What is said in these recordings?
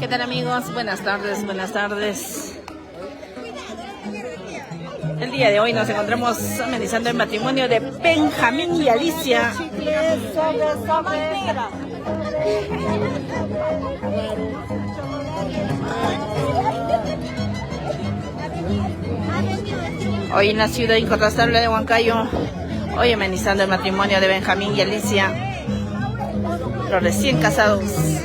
¿Qué tal, amigos? Buenas tardes, buenas tardes. El día de hoy nos encontramos amenizando el matrimonio de Benjamín y Alicia. Hoy en la ciudad incontrastable de Huancayo, hoy amenizando el matrimonio de Benjamín y Alicia, los recién casados.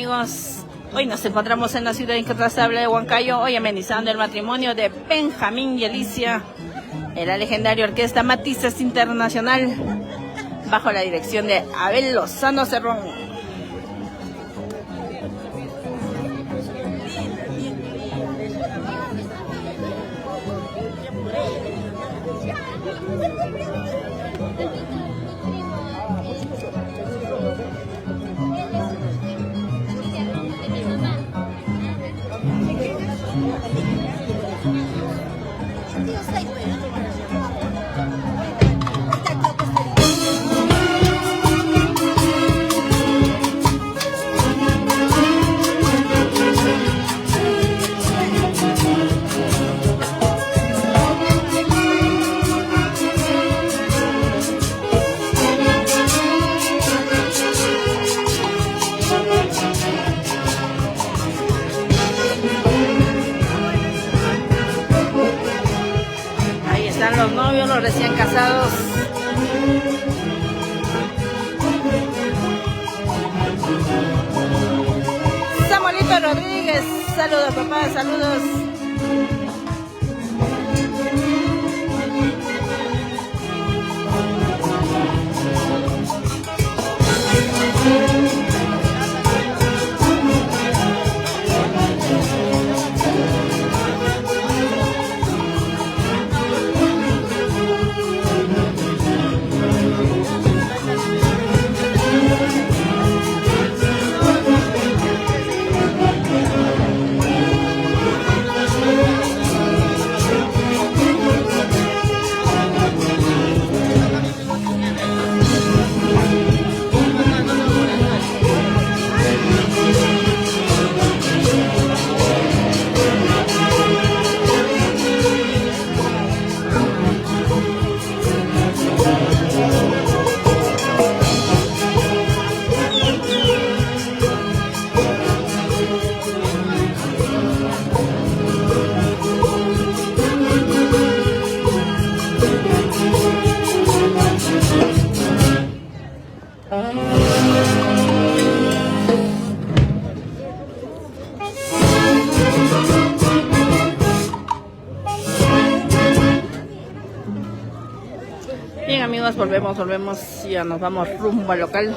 amigos, hoy nos encontramos en la ciudad incontrastable de Huancayo, hoy amenizando el matrimonio de Benjamín y Alicia en la legendaria orquesta Matices Internacional, bajo la dirección de Abel Lozano Cerrón. Los novios, los recién casados. Samuelito Rodríguez, saludos papá, saludos. Bien amigos, volvemos, ya nos vamos rumbo al local.